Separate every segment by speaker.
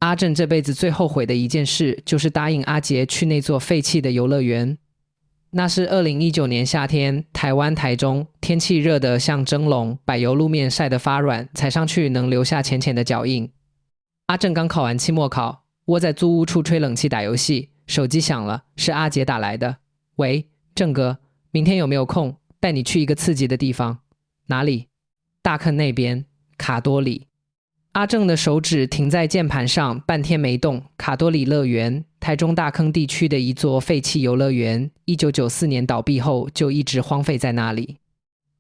Speaker 1: 阿正这辈子最后悔的一件事，就是答应阿杰去那座废弃的游乐园。那是2019年夏天，台湾台中天气热得像蒸笼，柏油路面晒得发软，踩上去能留下浅浅的脚印。阿正刚考完期末考，窝在租屋处吹冷气打游戏，手机响了，是阿杰打来的。喂，正哥，明天有没有空？带你去一个刺激的地方。哪里？大坑那边，卡多里。阿正的手指停在键盘上，半天没动。卡多里乐园，台中大坑地区的一座废弃游乐园，1994年倒闭后就一直荒废在那里。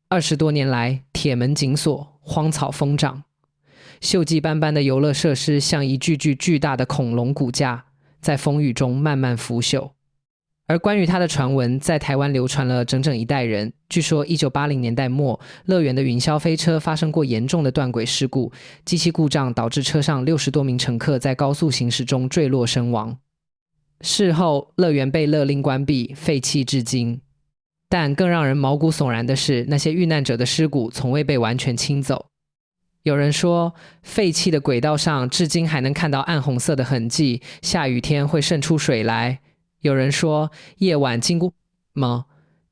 Speaker 1: 20多年来，铁门紧锁，荒草疯长，锈迹斑斑的游乐设施像一具具巨大的恐龙骨架，在风雨中慢慢腐朽。而关于它的传闻在台湾流传了整整一代人。据说1980年代末，乐园的云霄飞车发生过严重的断轨事故，机器故障导致车上60多名乘客在高速行驶中坠落身亡。事后，乐园被勒令关闭，废弃至今。但更让人毛骨悚然的是，那些遇难者的尸骨从未被完全清走。有人说，废弃的轨道上至今还能看到暗红色的痕迹，下雨天会渗出水来。有人说夜晚经过吗？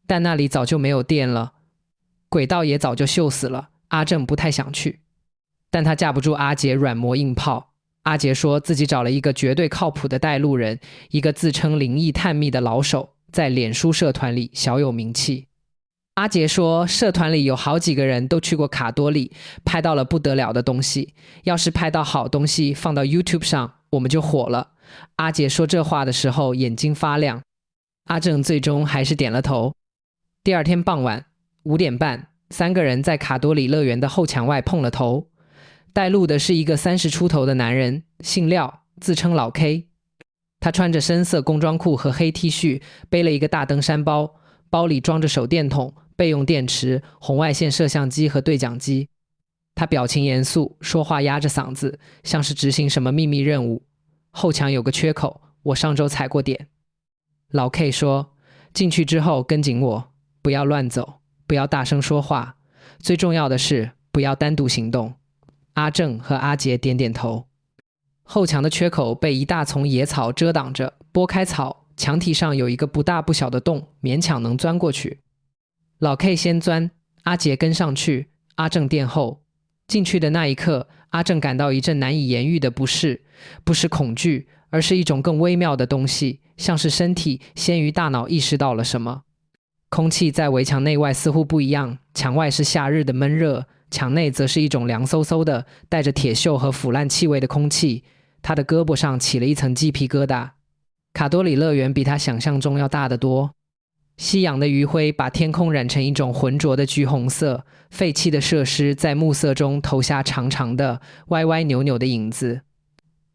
Speaker 1: 但那里早就没有电了，轨道也早就锈死了。阿正不太想去，但他架不住阿杰软磨硬泡。阿杰说自己找了一个绝对靠谱的带路人，一个自称灵异探秘的老手，在脸书社团里小有名气。阿杰说社团里有好几个人都去过卡多里，拍到了不得了的东西，要是拍到好东西放到 YouTube 上，我们就火了。阿杰说这话的时候眼睛发亮。阿正最终还是点了头。第二天傍晚5点半，3个人在卡多里乐园的后墙外碰了头。带路的是一个30出头的男人，姓廖，自称老 K。 他穿着深色工装裤和黑 T 恤，背了一个大登山包，包里装着手电筒、备用电池、红外线摄像机和对讲机。他表情严肃，说话压着嗓子，像是执行什么秘密任务。后墙有个缺口，我上周踩过点。老 K 说，进去之后跟紧我，不要乱走，不要大声说话，最重要的是不要单独行动。阿正和阿杰点点头。后墙的缺口被一大丛野草遮挡着，拨开草，墙体上有一个不大不小的洞，勉强能钻过去。老 K 先钻，阿杰跟上去，阿正殿后。进去的那一刻，阿正感到一阵难以言喻的不适，不是恐惧，而是一种更微妙的东西，像是身体先于大脑意识到了什么。空气在围墙内外似乎不一样，墙外是夏日的闷热，墙内则是一种凉飕飕的带着铁锈和腐烂气味的空气。他的胳膊上起了一层鸡皮疙瘩。卡多里乐园比他想象中要大得多。夕阳的余晖把天空染成一种浑浊的橘红色，废弃的设施在暮色中投下长长的歪歪扭扭的影子。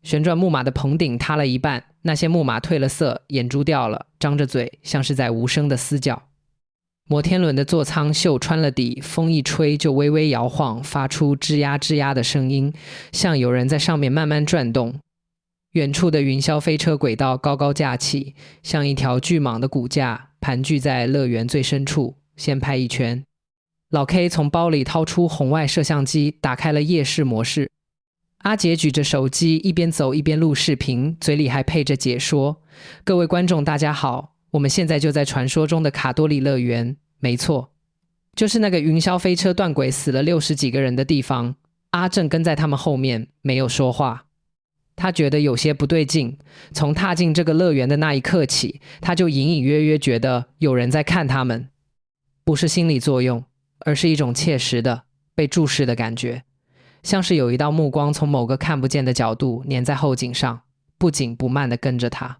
Speaker 1: 旋转木马的棚顶塌了一半，那些木马褪了色，眼珠掉了，张着嘴，像是在无声的嘶叫。摩天轮的座舱锈穿了底，风一吹就微微摇晃，发出吱呀吱呀的声音，像有人在上面慢慢转动。远处的云霄飞车轨道高高架起，像一条巨蟒的骨架盘踞在乐园最深处，先拍一圈。老 K 从包里掏出红外摄像机，打开了夜视模式。阿杰举着手机一边走一边录视频，嘴里还配着解说。各位观众大家好，我们现在就在传说中的卡多里乐园，没错，就是那个云霄飞车断轨死了60几个人的地方。阿正跟在他们后面，没有说话。他觉得有些不对劲，从踏进这个乐园的那一刻起，他就隐隐约约觉得有人在看他们。不是心理作用，而是一种切实的被注视的感觉，像是有一道目光从某个看不见的角度粘在后颈上，不紧不慢地跟着他。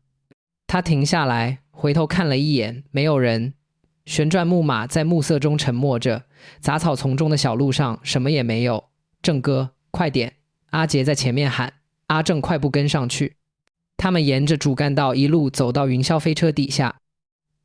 Speaker 1: 他停下来，回头看了一眼，没有人。旋转木马在暮色中沉默着，杂草丛中的小路上什么也没有。正哥，快点！阿杰在前面喊。阿正快步跟上去。他们沿着主干道一路走到云霄飞车底下，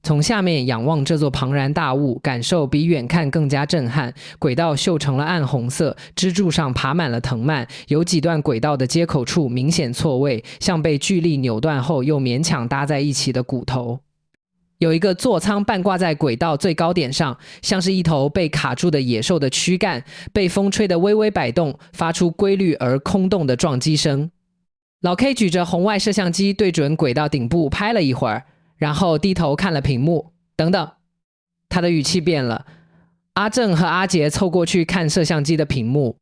Speaker 1: 从下面仰望这座庞然大物，感受比远看更加震撼。轨道锈成了暗红色，支柱上爬满了藤蔓，有几段轨道的接口处明显错位，像被巨力扭断后又勉强搭在一起的骨头。有一个座舱半挂在轨道最高点上，像是一头被卡住的野兽的躯干，被风吹得微微摆动，发出规律而空洞的撞击声。老 K 举着红外摄像机对准轨道顶部拍了一会儿，然后低头看了屏幕。等等，他的语气变了。阿正和阿杰凑过去看摄像机的屏幕，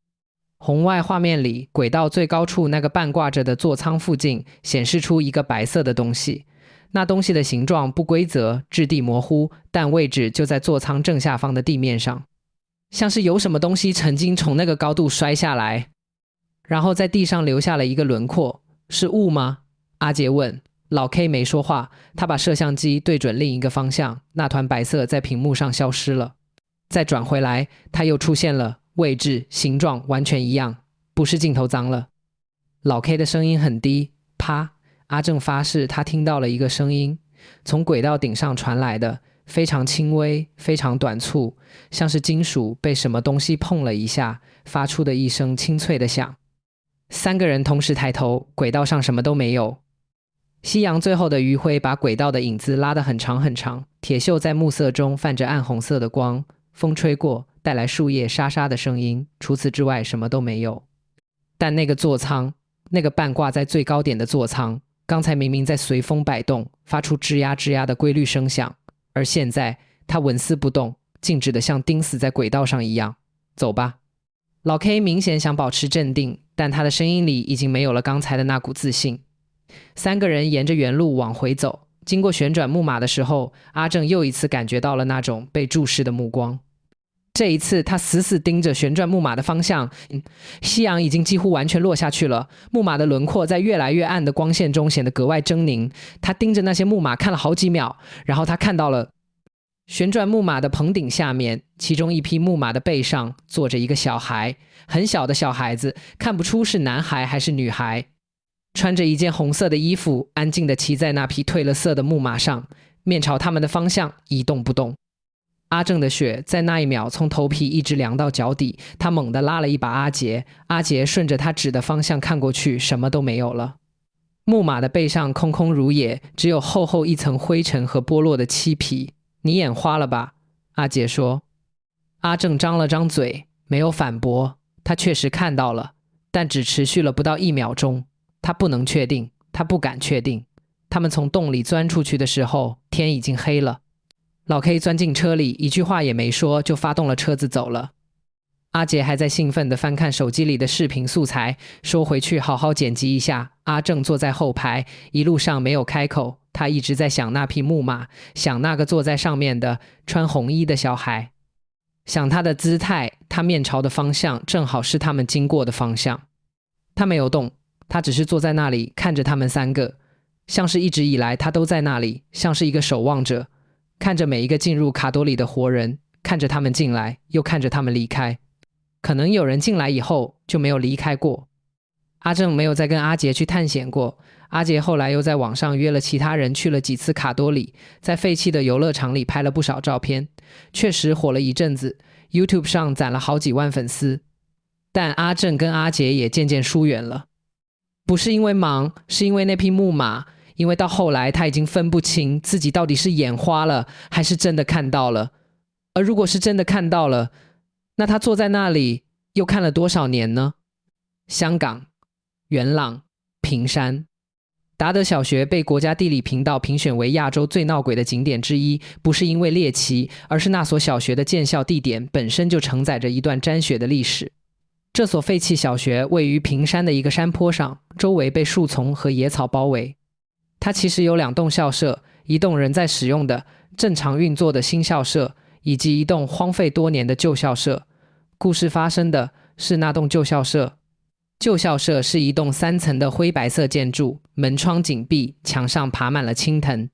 Speaker 1: 红外画面里轨道最高处那个半挂着的座舱附近显示出一个白色的东西，那东西的形状不规则，质地模糊，但位置就在座舱正下方的地面上，像是有什么东西曾经从那个高度摔下来，然后在地上留下了一个轮廓。是雾吗？阿杰问。老 K 没说话，他把摄像机对准另一个方向，那团白色在屏幕上消失了。再转回来，它又出现了，位置、形状完全一样，不是镜头脏了。老 K 的声音很低，啪！阿正发誓他听到了一个声音，从轨道顶上传来的，非常轻微，非常短促，像是金属被什么东西碰了一下，发出的一声清脆的响。三个人同时抬头，轨道上什么都没有。夕阳最后的余晖把轨道的影子拉得很长很长，铁锈在暮色中泛着暗红色的光，风吹过带来树叶沙沙的声音，除此之外什么都没有。但那个座舱，那个半挂在最高点的座舱，刚才明明在随风摆动，发出吱呀吱呀的规律声响，而现在它纹丝不动，静止的像钉死在轨道上一样。走吧。老 K 明显想保持镇定，但他的声音里已经没有了刚才的那股自信。三个人沿着原路往回走，经过旋转木马的时候，阿正又一次感觉到了那种被注视的目光。这一次他死死盯着旋转木马的方向，夕阳已经几乎完全落下去了，木马的轮廓在越来越暗的光线中显得格外狰狞。他盯着那些木马看了好几秒，然后他看到了旋转木马的棚顶下面，其中一匹木马的背上坐着一个小孩，很小的小孩子，看不出是男孩还是女孩，穿着一件红色的衣服，安静地骑在那匹褪了色的木马上，面朝他们的方向一动不动。阿正的血在那一秒从头皮一直凉到脚底，他猛地拉了一把阿杰，阿杰顺着他指的方向看过去，什么都没有了。木马的背上空空如也，只有厚厚一层灰尘和剥落的漆皮。你眼花了吧？阿杰说。阿正张了张嘴，没有反驳，他确实看到了，但只持续了不到1秒钟。他不能确定，他不敢确定。他们从洞里钻出去的时候，天已经黑了。老 K 钻进车里，一句话也没说，就发动了车子走了。阿杰还在兴奋地翻看手机里的视频素材，说回去好好剪辑一下。阿正坐在后排，一路上没有开口，他一直在想那匹木马，想那个坐在上面的穿红衣的小孩，想他的姿态，他面朝的方向正好是他们经过的方向。他没有动，他只是坐在那里看着他们三个，像是一直以来他都在那里，像是一个守望者，看着每一个进入卡多里的活人，看着他们进来，又看着他们离开。可能有人进来以后就没有离开过。阿正没有再跟阿杰去探险过，阿杰后来又在网上约了其他人去了几次卡多里，在废弃的游乐场里拍了不少照片，确实火了一阵子， YouTube 上攒了好几万粉丝。但阿正跟阿杰也渐渐疏远了，不是因为忙，是因为那匹木马，因为到后来他已经分不清自己到底是眼花了还是真的看到了。而如果是真的看到了，那他坐在那里又看了多少年呢？香港、元朗、屏山。达德小学被国家地理频道评选为亚洲最闹鬼的景点之一，不是因为猎奇，而是那所小学的建校地点本身就承载着一段沾血的历史。这所废弃小学位于屏山的一个山坡上，周围被树丛和野草包围。它其实有2栋校舍，一栋仍在使用的正常运作的新校舍，以及一栋荒废多年的旧校舍。故事发生的是那栋旧校舍。旧校舍是一栋3层的灰白色建筑，门窗紧闭，墙上爬满了青藤。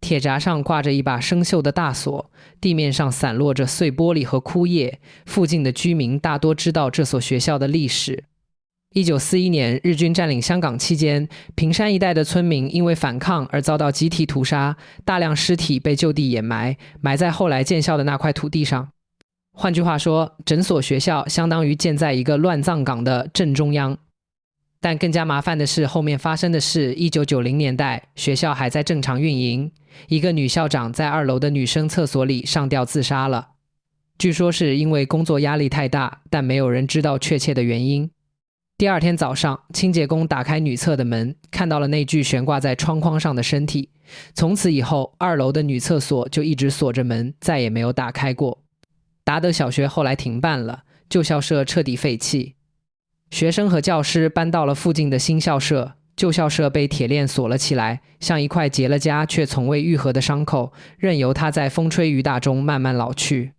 Speaker 1: 铁闸上挂着一把生锈的大锁，地面上散落着碎玻璃和枯叶。附近的居民大多知道这所学校的历史。1941年日军占领香港期间，屏山一带的村民因为反抗而遭到集体屠杀，大量尸体被就地掩埋，埋在后来建校的那块土地上。换句话说，整所学校相当于建在一个乱葬岗的正中央。但更加麻烦的是，后面发生的是1990年代，学校还在正常运营，一个女校长在2楼的女生厕所里上吊自杀了。据说是因为工作压力太大，但没有人知道确切的原因。第二天早上，清洁工打开女厕的门，看到了那具悬挂在窗框上的身体。从此以后，2楼的女厕所就一直锁着门，再也没有打开过。达德小学后来停办了，旧校舍彻底废弃。学生和教师搬到了附近的新校舍，旧校舍被铁链锁了起来，像一块结了痂却从未愈合的伤口，任由它在风吹雨打中慢慢老去。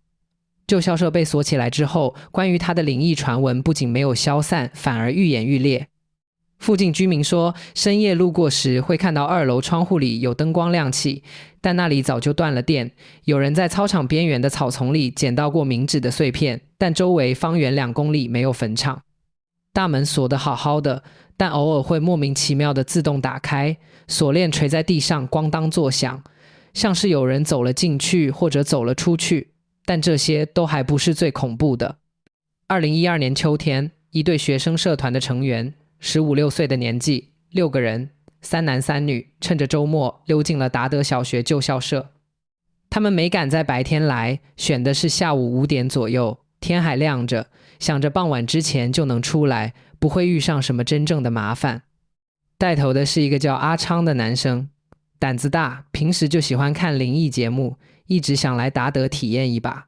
Speaker 1: 旧校舍被锁起来之后，关于它的灵异传闻不仅没有消散，反而愈演愈烈。附近居民说，深夜路过时会看到2楼窗户里有灯光亮起，但那里早就断了电。有人在操场边缘的草丛里捡到过冥纸的碎片，但周围方圆2公里没有坟场。大门锁得好好的，但偶尔会莫名其妙的自动打开，锁链垂在地上咣当作响，像是有人走了进去或者走了出去。但这些都还不是最恐怖的。2012年秋天，一对学生社团的成员，15、16岁的年纪，6个人，3男3女，趁着周末溜进了达德小学旧校舍。他们没赶在白天来，选的是下午5点左右，天还亮着，想着傍晚之前就能出来，不会遇上什么真正的麻烦。带头的是一个叫阿昌的男生，胆子大，平时就喜欢看灵异节目，一直想来达德体验一把。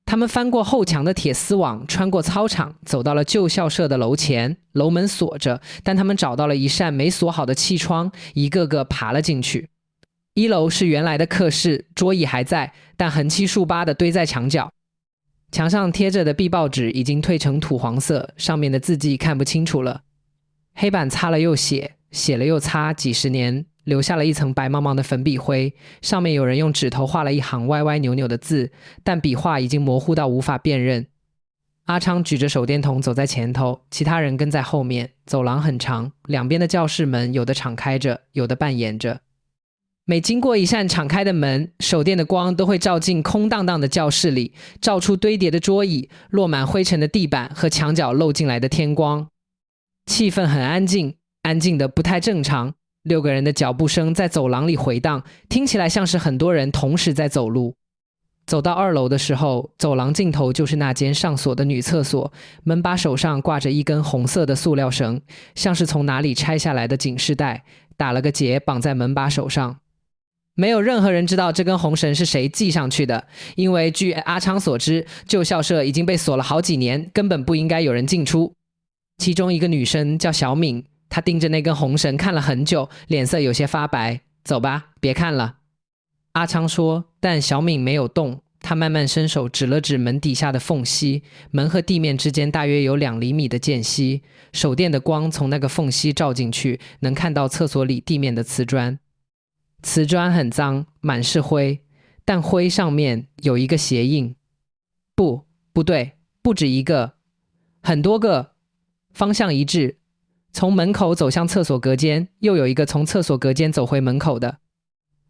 Speaker 1: 他们翻过后墙的铁丝网，穿过操场，走到了旧校舍的楼前，楼门锁着，但他们找到了一扇没锁好的气窗，一个个爬了进去。1楼是原来的课室，桌椅还在，但横七竖八地堆在墙角。墙上贴着的壁报纸已经褪成土黄色，上面的字迹看不清楚了。黑板擦了又写，写了又擦，几十年留下了一层白茫茫的粉笔灰，上面有人用指头画了一行歪歪扭扭的字，但笔画已经模糊到无法辨认。阿昌举着手电筒走在前头，其他人跟在后面。走廊很长，两边的教室门有的敞开着，有的半掩着。每经过一扇敞开的门，手电的光都会照进空荡荡的教室里，照出堆叠的桌椅、落满灰尘的地板和墙角漏进来的天光。气氛很安静，安静的不太正常。6个人的脚步声在走廊里回荡，听起来像是很多人同时在走路。走到2楼的时候，走廊尽头就是那间上锁的女厕所，门把手上挂着一根红色的塑料绳，像是从哪里拆下来的警示带，打了个结绑在门把手上。没有任何人知道这根红绳是谁系上去的，因为据阿昌所知，旧校舍已经被锁了好几年，根本不应该有人进出。其中一个女生叫小敏，她盯着那根红绳看了很久，脸色有些发白。走吧，别看了。阿昌说，但小敏没有动，她慢慢伸手指了指门底下的缝隙，门和地面之间大约有2厘米的间隙，手电的光从那个缝隙照进去，能看到厕所里地面的瓷砖。瓷砖很脏，满是灰，但灰上面有一个鞋印。不对，不止一个，很多个，方向一致。从门口走向厕所隔间，又有一个从厕所隔间走回门口的。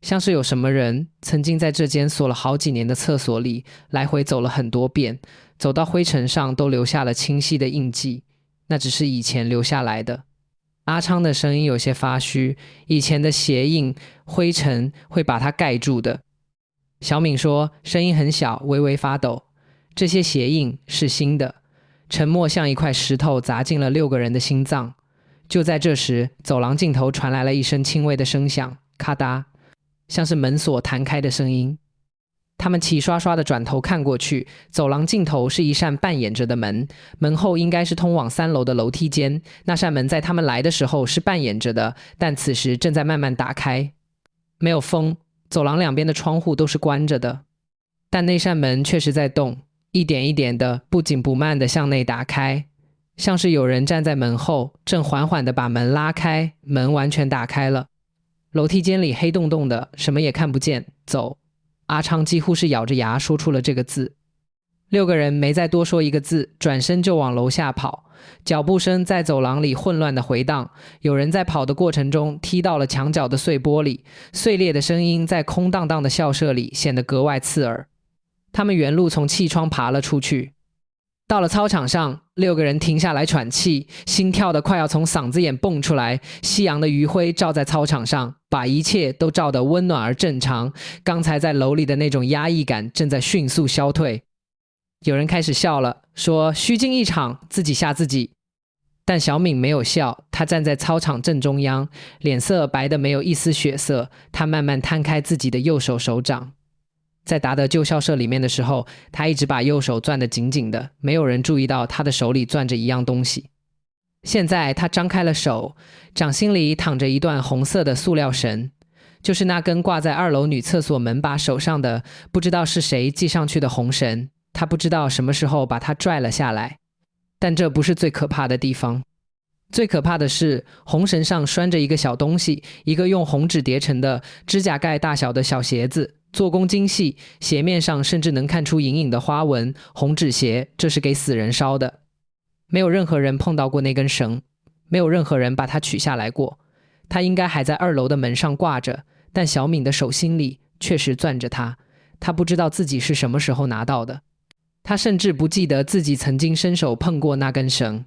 Speaker 1: 像是有什么人曾经在这间锁了好几年的厕所里来回走了很多遍，走到灰尘上都留下了清晰的印记，那只是以前留下来的。阿昌的声音有些发虚，以前的鞋印灰尘会把它盖住的。小敏说，声音很小，微微发抖。这些鞋印是新的。沉默像一块石头砸进了6个人的心脏。就在这时，走廊尽头传来了一声轻微的声响，咔嗒，像是门锁弹开的声音。他们齐刷刷地转头看过去，走廊尽头是一扇半掩着的门，门后应该是通往3楼的楼梯间。那扇门在他们来的时候是半掩着的，但此时正在慢慢打开。没有风，走廊两边的窗户都是关着的，但那扇门确实在动，一点一点的，不紧不慢地向内打开，像是有人站在门后，正缓缓地把门拉开，门完全打开了。楼梯间里黑洞洞的，什么也看不见。走。阿昌几乎是咬着牙说出了这个字。6个人没再多说一个字，转身就往楼下跑。脚步声在走廊里混乱的回荡，有人在跑的过程中踢到了墙角的碎玻璃，碎裂的声音在空荡荡的校舍里显得格外刺耳。他们原路从气窗爬了出去。到了操场上，6个人停下来喘气，心跳得快要从嗓子眼蹦出来。夕阳的余晖照在操场上，把一切都照得温暖而正常。刚才在楼里的那种压抑感正在迅速消退。有人开始笑了，说虚惊一场，自己吓自己。但小敏没有笑，她站在操场正中央，脸色白得没有一丝血色。她慢慢摊开自己的右手手掌。在达德旧校舍里面的时候，她一直把右手攥得紧紧的，没有人注意到她的手里攥着一样东西。现在她张开了手，掌心里躺着一段红色的塑料绳，就是那根挂在2楼女厕所门把手上的，不知道是谁系上去的红绳。她不知道什么时候把它拽了下来。但这不是最可怕的地方，最可怕的是红绳上拴着一个小东西，一个用红纸叠成的指甲盖大小的小鞋子，做工精细，鞋面上甚至能看出隐隐的花纹。红纸鞋，这是给死人烧的。没有任何人碰到过那根绳，没有任何人把它取下来过。它应该还在2楼的门上挂着，但小敏的手心里确实攥着它。她不知道自己是什么时候拿到的，他甚至不记得自己曾经伸手碰过那根绳。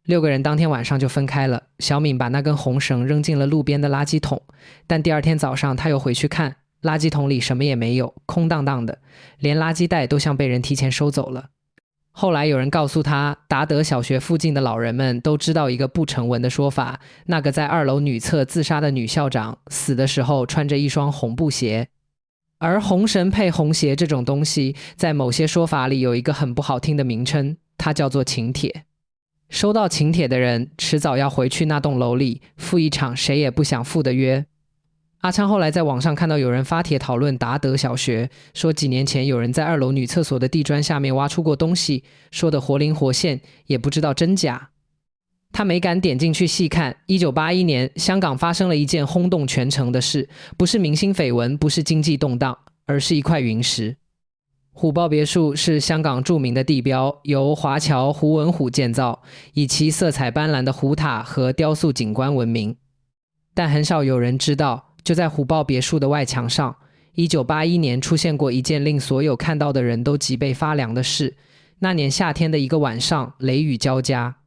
Speaker 1: 6个人当天晚上就分开了，小敏把那根红绳扔进了路边的垃圾桶，但第2天早上他又回去看，垃圾桶里什么也没有，空荡荡的，连垃圾袋都像被人提前收走了。后来有人告诉他，达德小学附近的老人们都知道一个不成文的说法，那个在2楼女厕自杀的女校长死的时候穿着一双红布鞋。而红绳配红鞋这种东西，在某些说法里有一个很不好听的名称，它叫做请帖。收到请帖的人迟早要回去那栋楼里赴一场谁也不想赴的约。阿昌后来在网上看到有人发帖讨论达德小学，说几年前有人在2楼女厕所的地砖下面挖出过东西，说的活灵活现，也不知道真假。他没敢点进去细看。1981年，香港发生了一件轰动全城的事，不是明星绯闻，不是经济动荡，而是一块云石。虎豹别墅是香港著名的地标，由华侨胡文虎建造，以其色彩斑斓的虎塔和雕塑景观闻名。但很少有人知道，就在虎豹别墅的外墙上，1981年出现过一件令所有看到的人都脊背发凉的事。那年夏天的一个晚上，雷雨交加。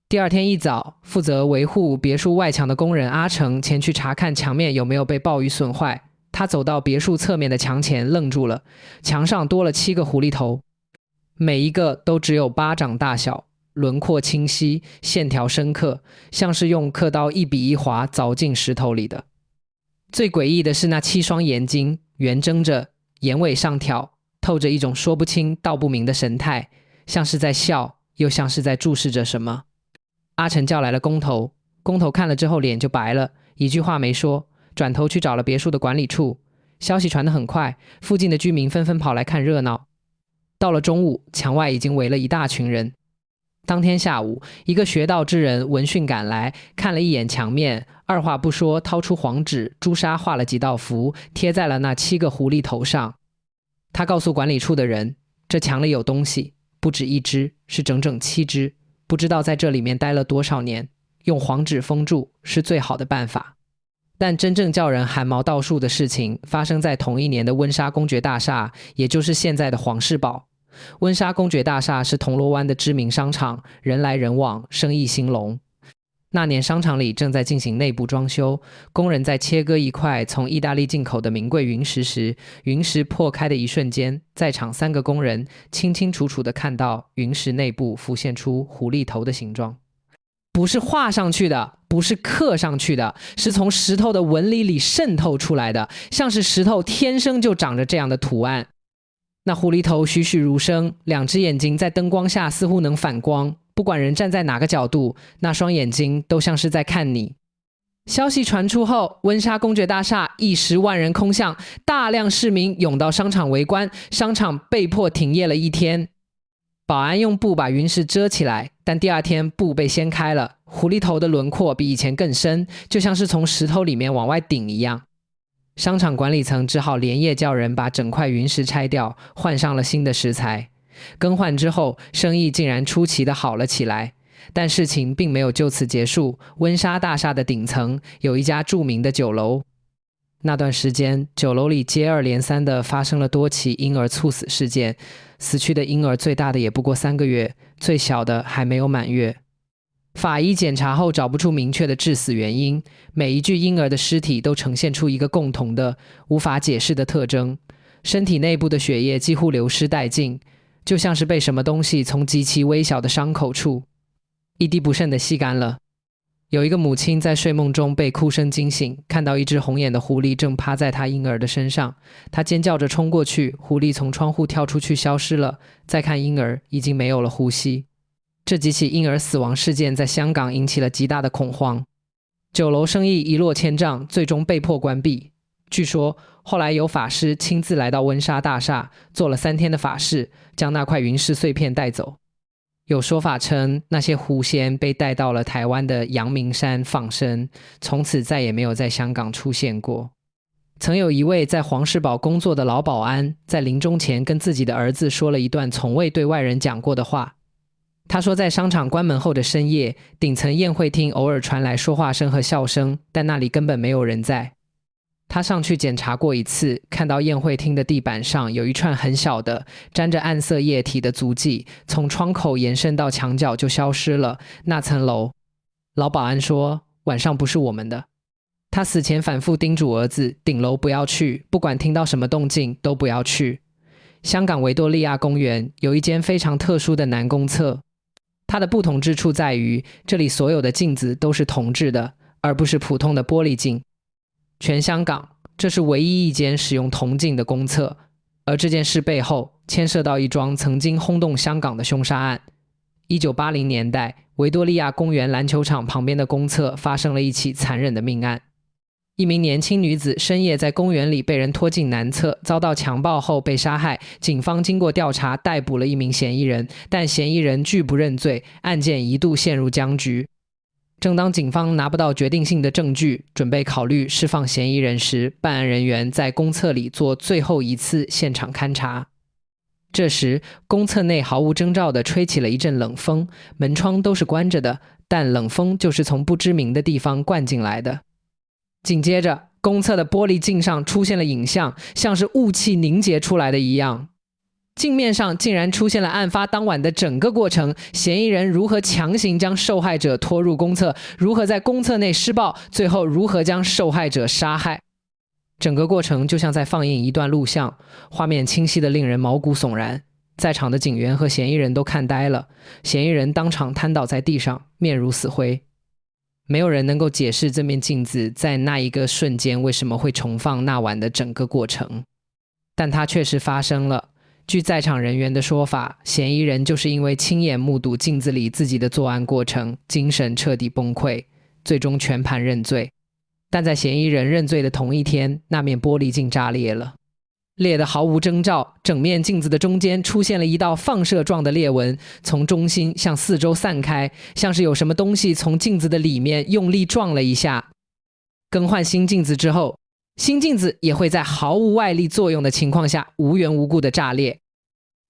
Speaker 1: 第2天一早，负责维护别墅外墙的工人阿成前去查看墙面有没有被暴雨损坏。他走到别墅侧面的墙前愣住了，墙上多了7个狐狸头，每一个都只有巴掌大小，轮廓清晰，线条深刻，像是用刻刀一笔一划凿进石头里的。最诡异的是那7双眼睛，圆睁着，眼尾上挑，透着一种说不清道不明的神态，像是在笑，又像是在注视着什么。阿成叫来了工头，工头看了之后脸就白了，一句话没说，转头去找了别墅的管理处。消息传得很快，附近的居民纷纷跑来看热闹。到了中午，墙外已经围了一大群人。当天下午，一个学道之人闻讯赶来，看了一眼墙面，二话不说，掏出黄纸、朱砂画了几道符，贴在了那7个狐狸头上。他告诉管理处的人，这墙里有东西，不止1只，是整整7只，不知道在这里面待了多少年，用黄纸封住是最好的办法。但真正叫人寒毛倒竖的事情发生在同一年的温莎公爵大厦，也就是现在的皇室堡。温莎公爵大厦是铜锣湾的知名商场，人来人往，生意兴隆。那年商场里正在进行内部装修，工人在切割一块从意大利进口的名贵云石时，云石破开的一瞬间，在场3个工人清清楚楚地看到云石内部浮现出狐狸头的形状。不是画上去的，不是刻上去的，是从石头的纹理里渗透出来的，像是石头天生就长着这样的图案。那狐狸头栩栩如生，2只眼睛在灯光下似乎能反光，不管人站在哪个角度，那双眼睛都像是在看你。消息传出后，温莎公爵大厦一时万人空巷，大量市民涌到商场围观，商场被迫停业了1天。保安用布把云石遮起来，但第2天布被掀开了，狐狸头的轮廓比以前更深，就像是从石头里面往外顶一样。商场管理层只好连夜叫人把整块云石拆掉，换上了新的石材。更换之后，生意竟然出奇的好了起来。但事情并没有就此结束，温莎大厦的顶层有一家著名的酒楼。那段时间，酒楼里接二连三的发生了多起婴儿猝死事件，死去的婴儿最大的也不过3个月，最小的还没有满月。法医检查后找不出明确的致死原因，每一具婴儿的尸体都呈现出一个共同的、无法解释的特征：身体内部的血液几乎流失殆尽，就像是被什么东西从极其微小的伤口处。一滴不剩的吸干了。有一个母亲在睡梦中被哭声惊醒，看到一只红眼的狐狸正趴在她婴儿的身上，她尖叫着冲过去，狐狸从窗户跳出去消失了，再看婴儿已经没有了呼吸。这几起婴儿死亡事件在香港引起了极大的恐慌，酒楼生意一落千丈，最终被迫关闭。据说后来有法师亲自来到温莎大厦，做了3天的法事，将那块云石碎片带走。有说法称，那些狐仙被带到了台湾的阳明山放生，从此再也没有在香港出现过。曾有一位在黄世宝工作的老保安，在临终前跟自己的儿子说了一段从未对外人讲过的话。他说，在商场关门后的深夜，顶层宴会厅偶尔传来说话声和笑声，但那里根本没有人在。他上去检查过一次，看到宴会厅的地板上有一串很小的沾着暗色液体的足迹，从窗口延伸到墙角就消失了。那层楼，老保安说，晚上不是我们的。他死前反复叮嘱儿子，顶楼不要去，不管听到什么动静都不要去。香港维多利亚公园有一间非常特殊的男公厕，它的不同之处在于，这里所有的镜子都是铜制的，而不是普通的玻璃镜。全香港，这是唯一一间使用铜镜的公厕，而这件事背后牵涉到一桩曾经轰动香港的凶杀案。1980年代，维多利亚公园篮球场旁边的公厕发生了一起残忍的命案。一名年轻女子深夜在公园里被人拖进男厕，遭到强暴后被杀害。警方经过调查逮捕了一名嫌疑人，但嫌疑人拒不认罪，案件一度陷入僵局。正当警方拿不到决定性的证据，准备考虑释放嫌疑人时，办案人员在公厕里做最后一次现场勘查。这时，公厕内毫无征兆地吹起了一阵冷风，门窗都是关着的，但冷风就是从不知名的地方灌进来的。紧接着，公厕的玻璃镜上出现了影像，像是雾气凝结出来的一样。镜面上竟然出现了案发当晚的整个过程，嫌疑人如何强行将受害者拖入公厕，如何在公厕内施暴，最后如何将受害者杀害。整个过程就像在放映一段录像，画面清晰的令人毛骨悚然。在场的警员和嫌疑人都看呆了，嫌疑人当场瘫倒在地上，面如死灰。没有人能够解释这面镜子在那一个瞬间为什么会重放那晚的整个过程，但它确实发生了。据在场人员的说法，嫌疑人就是因为亲眼目睹镜子里自己的作案过程，精神彻底崩溃，最终全盘认罪。但在嫌疑人认罪的同一天，那面玻璃镜炸裂了，裂得毫无征兆，整面镜子的中间出现了一道放射状的裂纹，从中心向四周散开，像是有什么东西从镜子的里面用力撞了一下。更换新镜子之后，新镜子也会在毫无外力作用的情况下无缘无故的炸裂。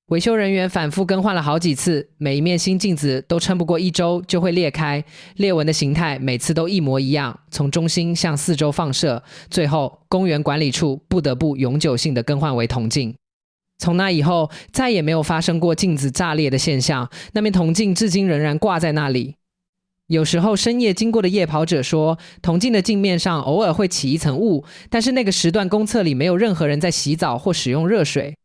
Speaker 1: 维修人员反复更换了好几次，每一面新镜子都撑不过1周就会裂开，裂纹的形态每次都一模一样，从中心向四周放射，最后公园管理处不得不永久性的更换为铜镜。从那以后再也没有发生过镜子炸裂的现象，那面铜镜至今仍然挂在那里。有时候深夜经过的夜跑者说，铜镜的镜面上偶尔会起一层雾，但是那个时段公厕里没有任何人在洗澡或使用热水。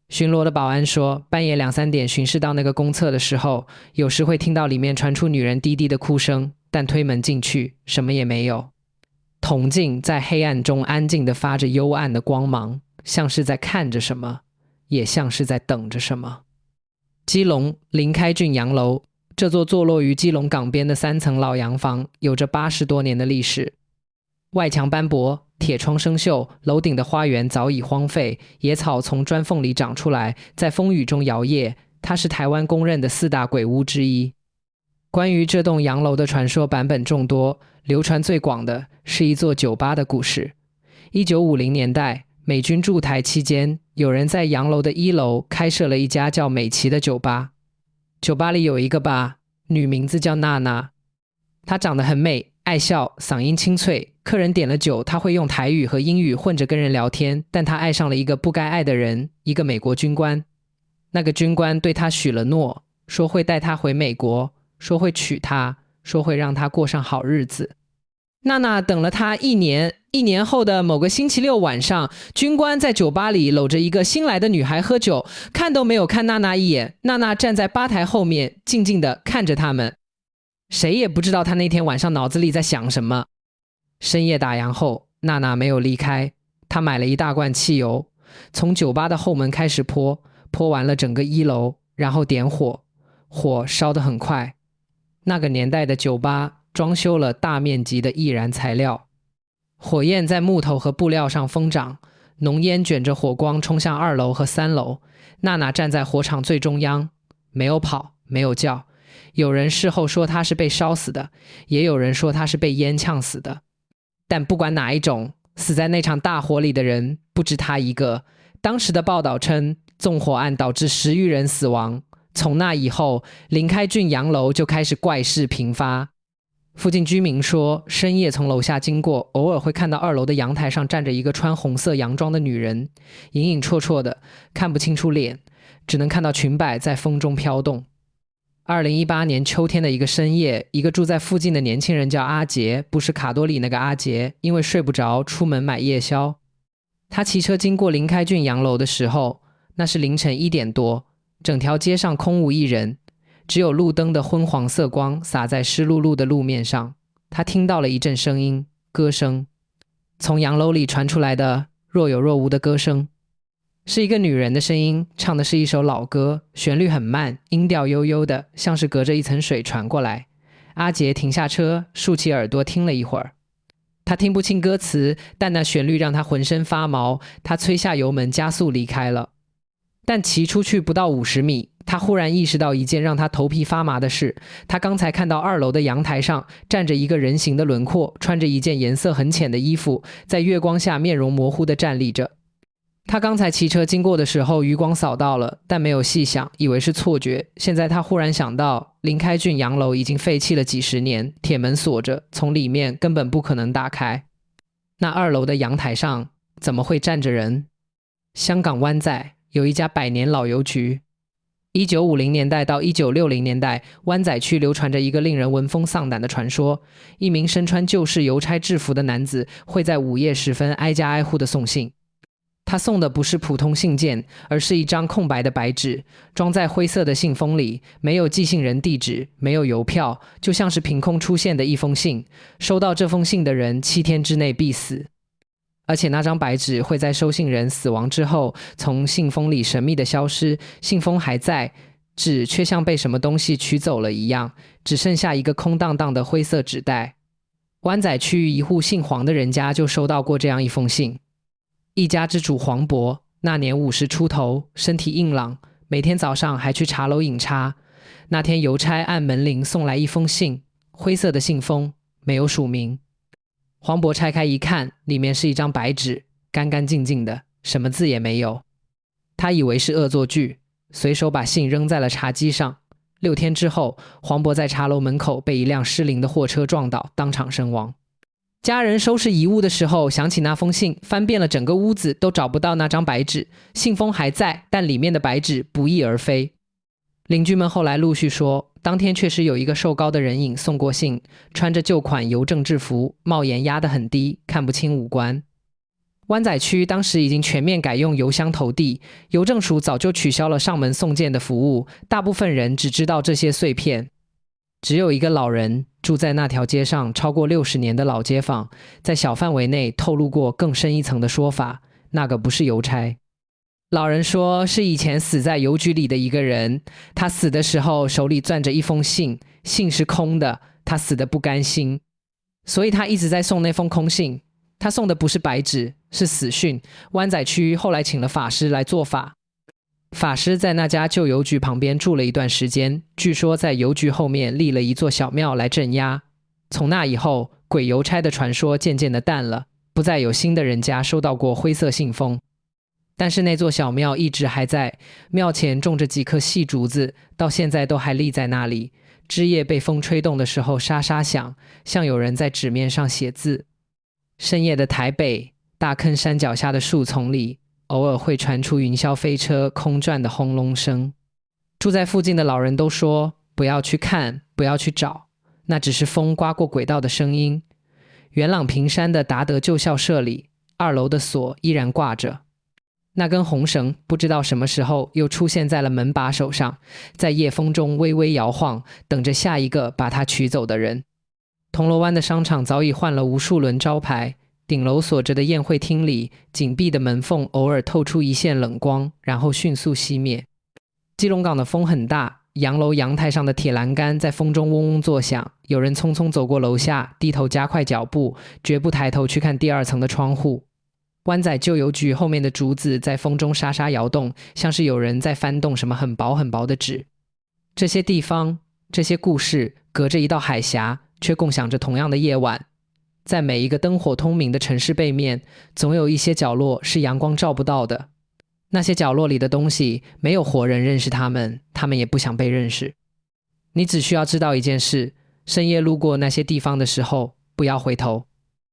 Speaker 1: 巡逻的保安说，半夜2、3点巡视到那个公厕的时候，有时会听到里面传出女人低低的哭声，但推门进去什么也没有。铜镜在黑暗中安静地发着幽暗的光芒，像是在看着什么，也像是在等着什么。基隆林开俊洋楼，这座坐落于基隆港边的3层老洋房，有着80多年的历史。外墙斑驳，铁窗生锈，楼顶的花园早已荒废，野草从砖缝里长出来，在风雨中摇曳。它是台湾公认的4大鬼屋之一。关于这栋洋楼的传说版本众多，流传最广的是一座酒吧的故事。1950年代，美军驻台期间，有人在洋楼的1楼开设了一家叫美琪的酒吧。酒吧里有一个吧，女名字叫娜娜，她长得很美，爱笑，嗓音清脆。客人点了酒，她会用台语和英语混着跟人聊天，但她爱上了一个不该爱的人，一个美国军官。那个军官对她许了诺，说会带她回美国，说会娶她，说会让她过上好日子。娜娜等了他1年，1年后的某个星期六晚上，军官在酒吧里搂着一个新来的女孩喝酒，看都没有看娜娜一眼。娜娜站在吧台后面，静静地看着他们。谁也不知道他那天晚上脑子里在想什么。深夜打烊后，娜娜没有离开，她买了一大罐汽油，从酒吧的后门开始泼，泼完了整个1楼，然后点火，火烧得很快。那个年代的酒吧装修了大面积的易燃材料，火焰在木头和布料上疯长，浓烟卷着火光冲向2楼和3楼。娜娜站在火场最中央，没有跑，没有叫。有人事后说她是被烧死的，也有人说她是被烟呛死的。但不管哪一种，死在那场大火里的人不止她一个。当时的报道称，纵火案导致10余人死亡。从那以后，临开郡洋楼就开始怪事频发。附近居民说，深夜从楼下经过，偶尔会看到2楼的阳台上站着一个穿红色洋装的女人，隐隐绰绰的，看不清楚脸，只能看到裙摆在风中飘动。2018年秋天的一个深夜，一个住在附近的年轻人叫阿杰，不是卡多里那个阿杰，因为睡不着，出门买夜宵。他骑车经过临开郡洋楼的时候，那是凌晨1点多，整条街上空无一人，只有路灯的昏黄色光洒在湿漉漉的路面上。他听到了一阵声音，歌声，从洋楼里传出来的若有若无的歌声，是一个女人的声音，唱的是一首老歌，旋律很慢，音调悠悠的，像是隔着一层水传过来。阿杰停下车，竖起耳朵听了一会儿，他听不清歌词，但那旋律让他浑身发毛。他催下油门，加速离开了。但骑出去不到50米，他忽然意识到一件让他头皮发麻的事。他刚才看到2楼的阳台上站着一个人形的轮廓，穿着一件颜色很浅的衣服，在月光下面容模糊地站立着。他刚才骑车经过的时候余光扫到了，但没有细想，以为是错觉。现在他忽然想到，临开郡洋楼已经废弃了几十年，铁门锁着，从里面根本不可能打开。那2楼的阳台上怎么会站着人？香港湾仔有一家100年老邮局。1950年代到1960年代，湾仔区流传着一个令人闻风丧胆的传说：一名身穿旧式邮差制服的男子会在午夜时分挨家挨户的送信。他送的不是普通信件，而是一张空白的白纸，装在灰色的信封里，没有寄信人地址，没有邮票，就像是凭空出现的一封信。收到这封信的人7天之内必死，而且那张白纸会在收信人死亡之后从信封里神秘的消失，信封还在，纸却像被什么东西取走了一样，只剩下一个空荡荡的灰色纸袋。湾仔区一户姓黄的人家就收到过这样一封信。一家之主黄渤，那年50出头，身体硬朗，每天早上还去茶楼饮茶。那天邮差按门铃送来一封信，灰色的信封，没有署名。黄渤拆开一看，里面是一张白纸，干干净净的，什么字也没有。他以为是恶作剧，随手把信扔在了茶几上。6天之后，黄渤在茶楼门口被一辆失灵的货车撞倒，当场身亡。家人收拾遗物的时候想起那封信，翻遍了整个屋子都找不到那张白纸，信封还在，但里面的白纸不翼而飞。邻居们后来陆续说，当天确实有一个瘦高的人影送过信，穿着旧款邮政制服，帽檐压得很低，看不清五官。湾仔区当时已经全面改用邮箱投递，邮政署早就取消了上门送件的服务，大部分人只知道这些碎片。只有一个老人住在那条街上超过60年的老街坊，在小范围内透露过更深一层的说法，那个不是邮差。老人说是以前死在邮局里的一个人，他死的时候手里攥着一封信，信是空的，他死得不甘心，所以他一直在送那封空信。他送的不是白纸，是死讯。湾仔区后来请了法师来做法，法师在那家旧邮局旁边住了一段时间，据说在邮局后面立了一座小庙来镇压。从那以后，鬼邮差的传说渐渐的淡了，不再有新的人家收到过灰色信封。但是那座小庙一直还在，庙前种着几棵细竹子，到现在都还立在那里，枝叶被风吹动的时候沙沙响，像有人在纸面上写字。深夜的台北，大坑山脚下的树丛里，偶尔会传出云霄飞车空转的轰隆声。住在附近的老人都说，不要去看，不要去找，那只是风刮过轨道的声音。元朗屏山的达德旧校舍里，2楼的锁依然挂着。那根红绳不知道什么时候又出现在了门把手上，在夜风中微微摇晃，等着下一个把它取走的人。铜锣湾的商场早已换了无数轮招牌，顶楼锁着的宴会厅里，紧闭的门缝偶尔透出一线冷光，然后迅速熄灭。基隆港的风很大，洋楼阳台上的铁栏杆在风中嗡嗡作响，有人匆匆走过楼下，低头加快脚步，绝不抬头去看第二层的窗户。湾仔旧邮局后面的竹子在风中沙沙摇动，像是有人在翻动什么很薄很薄的纸。这些地方，这些故事，隔着一道海峡，却共享着同样的夜晚。在每一个灯火通明的城市背面，总有一些角落是阳光照不到的。那些角落里的东西，没有活人认识他们，他们也不想被认识。你只需要知道一件事，深夜路过那些地方的时候，不要回头。